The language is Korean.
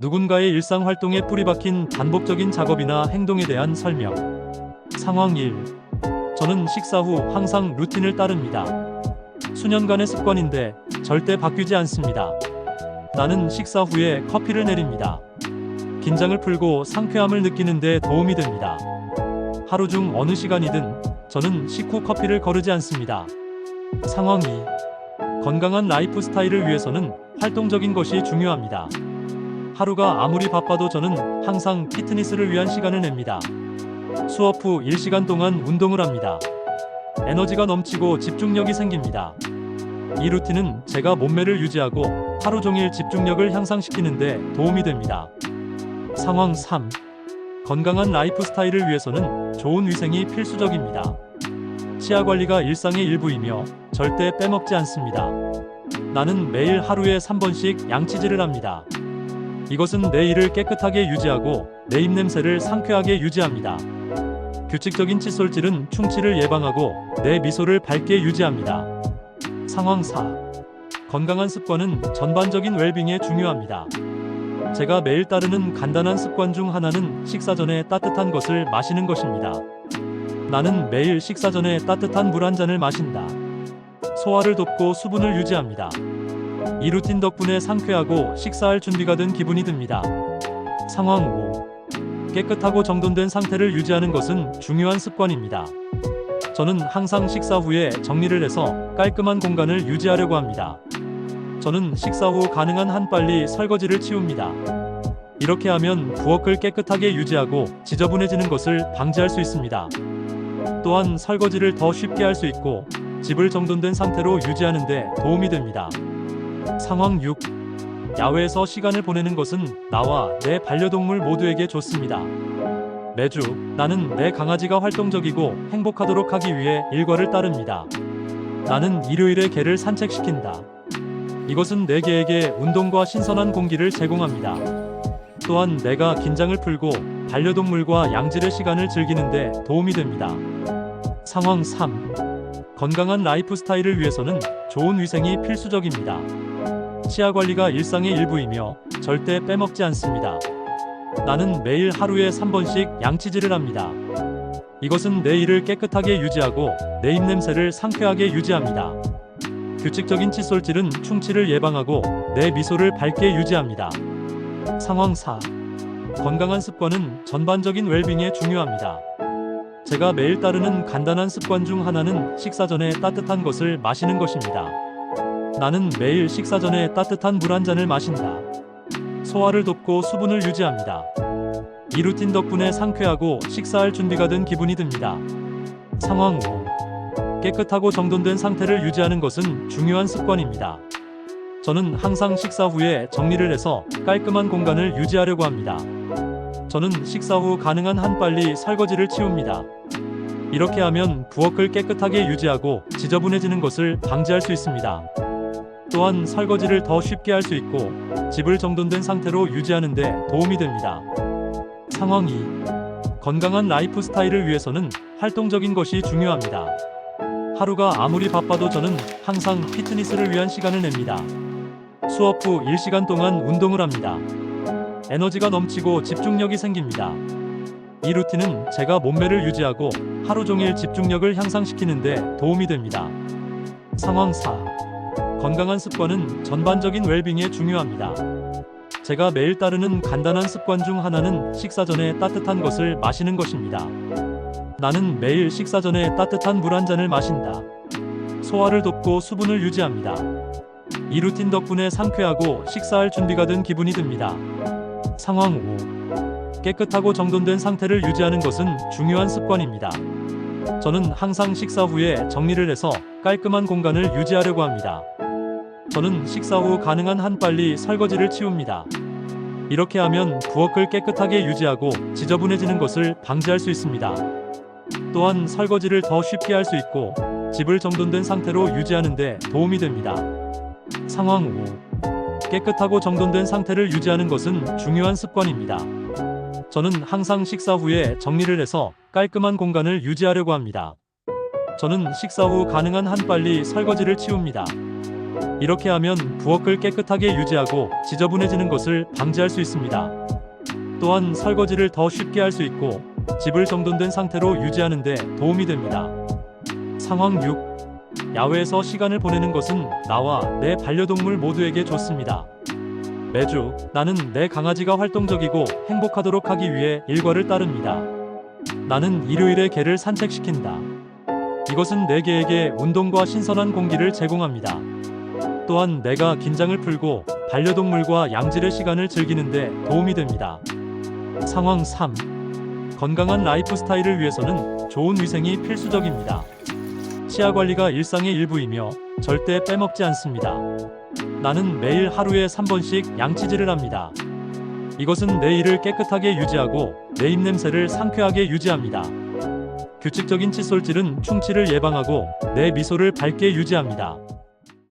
누군가의 일상 활동에 뿌리박힌 반복적인 작업이나 행동에 대한 설명. 상황 1. 저는 식사 후 항상 루틴을 따릅니다. 수년간의 습관인데 절대 바뀌지 않습니다. 나는 식사 후에 커피를 내립니다. 긴장을 풀고 상쾌함을 느끼는 데 도움이 됩니다. 하루 중 어느 시간이든 저는 식후 커피를 거르지 않습니다. 상황 2. 건강한 라이프 스타일을 위해서는 활동적인 것이 중요합니다. 하루가 아무리 바빠도 저는 항상 피트니스를 위한 시간을 냅니다. 수업 후 1시간 동안 운동을 합니다. 에너지가 넘치고 집중력이 생깁니다. 이 루틴은 제가 몸매를 유지하고 하루 종일 집중력을 향상시키는 데 도움이 됩니다. 상황 3. 건강한 라이프 스타일을 위해서는 좋은 위생이 필수적입니다. 치아 관리가 일상의 일부이며 절대 빼먹지 않습니다. 나는 매일 하루에 3번씩 양치질을 합니다. 이것은 내 이를 깨끗하게 유지하고 내 입냄새를 상쾌하게 유지합니다. 규칙적인 칫솔질은 충치를 예방하고 내 미소를 밝게 유지합니다. 상황 4. 건강한 습관은 전반적인 웰빙에 중요합니다. 제가 매일 따르는 간단한 습관 중 하나는 식사 전에 따뜻한 것을 마시는 것입니다. 나는 매일 식사 전에 따뜻한 물 한 잔을 마신다. 소화를 돕고 수분을 유지합니다. 이 루틴 덕분에 상쾌하고 식사할 준비가 된 기분이 듭니다. 상황 5. 깨끗하고 정돈된 상태를 유지하는 것은 중요한 습관입니다. 저는 항상 식사 후에 정리를 해서 깔끔한 공간을 유지하려고 합니다. 저는 식사 후 가능한 한 빨리 설거지를 치웁니다. 이렇게 하면 부엌을 깨끗하게 유지하고 지저분해지는 것을 방지할 수 있습니다. 또한 설거지를 더 쉽게 할 수 있고 집을 정돈된 상태로 유지하는 데 도움이 됩니다. 상황 6. 야외에서 시간을 보내는 것은 나와 내 반려동물 모두에게 좋습니다. 매주 나는 내 강아지가 활동적이고 행복하도록 하기 위해 일과를 따릅니다. 나는 일요일에 개를 산책시킨다. 이것은 내 개에게 운동과 신선한 공기를 제공합니다. 또한 내가 긴장을 풀고 반려동물과 양질의 시간을 즐기는 데 도움이 됩니다. 상황 3. 건강한 라이프 스타일을 위해서는 좋은 위생이 필수적입니다. 치아 관리가 일상의 일부이며 절대 빼먹지 않습니다. 나는 매일 하루에 3번씩 양치질을 합니다. 이것은 내 이를 깨끗하게 유지하고 내 입냄새를 상쾌하게 유지합니다. 규칙적인 칫솔질은 충치를 예방하고 내 미소를 밝게 유지합니다. 상황 4. 건강한 습관은 전반적인 웰빙에 중요합니다. 제가 매일 따르는 간단한 습관 중 하나는 식사 전에 따뜻한 것을 마시는 것입니다. 나는 매일 식사 전에 따뜻한 물 한 잔을 마신다. 소화를 돕고 수분을 유지합니다. 이 루틴 덕분에 상쾌하고 식사할 준비가 된 기분이 듭니다. 상황 5. 깨끗하고 정돈된 상태를 유지하는 것은 중요한 습관입니다. 저는 항상 식사 후에 정리를 해서 깔끔한 공간을 유지하려고 합니다. 저는 식사 후 가능한 한 빨리 설거지를 치웁니다. 이렇게 하면 부엌을 깨끗하게 유지하고 지저분해지는 것을 방지할 수 있습니다. 또한 설거지를 더 쉽게 할 수 있고 집을 정돈된 상태로 유지하는 데 도움이 됩니다. 상황 2. 건강한 라이프 스타일을 위해서는 활동적인 것이 중요합니다. 하루가 아무리 바빠도 저는 항상 피트니스를 위한 시간을 냅니다. 수업 후 1시간 동안 운동을 합니다. 에너지가 넘치고 집중력이 생깁니다. 이 루틴은 제가 몸매를 유지하고 하루 종일 집중력을 향상시키는 데 도움이 됩니다. 상황 4. 건강한 습관은 전반적인 웰빙에 중요합니다. 제가 매일 따르는 간단한 습관 중 하나는 식사 전에 따뜻한 것을 마시는 것입니다. 나는 매일 식사 전에 따뜻한 물 한 잔을 마신다. 소화를 돕고 수분을 유지합니다. 이 루틴 덕분에 상쾌하고 식사할 준비가 된 기분이 듭니다. 상황 5. 깨끗하고 정돈된 상태를 유지하는 것은 중요한 습관입니다. 저는 항상 식사 후에 정리를 해서 깔끔한 공간을 유지하려고 합니다. 저는 식사 후 가능한 한 빨리 설거지를 치웁니다. 이렇게 하면 부엌을 깨끗하게 유지하고 지저분해지는 것을 방지할 수 있습니다. 또한 설거지를 더 쉽게 할 수 있고 집을 정돈된 상태로 유지하는 데 도움이 됩니다. 상황 5. 깨끗하고 정돈된 상태를 유지하는 것은 중요한 습관입니다. 저는 항상 식사 후에 정리를 해서 깔끔한 공간을 유지하려고 합니다. 저는 식사 후 가능한 한 빨리 설거지를 치웁니다. 이렇게 하면 부엌을 깨끗하게 유지하고 지저분해지는 것을 방지할 수 있습니다. 또한 설거지를 더 쉽게 할 수 있고 집을 정돈된 상태로 유지하는 데 도움이 됩니다. 상황 6. 야외에서 시간을 보내는 것은 나와 내 반려동물 모두에게 좋습니다. 매주 나는 내 강아지가 활동적이고 행복하도록 하기 위해 일과를 따릅니다. 나는 일요일에 개를 산책시킨다. 이것은 내 개에게 운동과 신선한 공기를 제공합니다. 또한 내가 긴장을 풀고 반려동물과 양질의 시간을 즐기는 데 도움이 됩니다. 상황 3. 건강한 라이프 스타일을 위해서는 좋은 위생이 필수적입니다. 치아 관리가 일상의 일부이며 절대 빼먹지 않습니다. 나는 매일 하루에 3번씩 양치질을 합니다. 이것은 내 이를 깨끗하게 유지하고 내 입냄새를 상쾌하게 유지합니다. 규칙적인 칫솔질은 충치를 예방하고 내 미소를 밝게 유지합니다.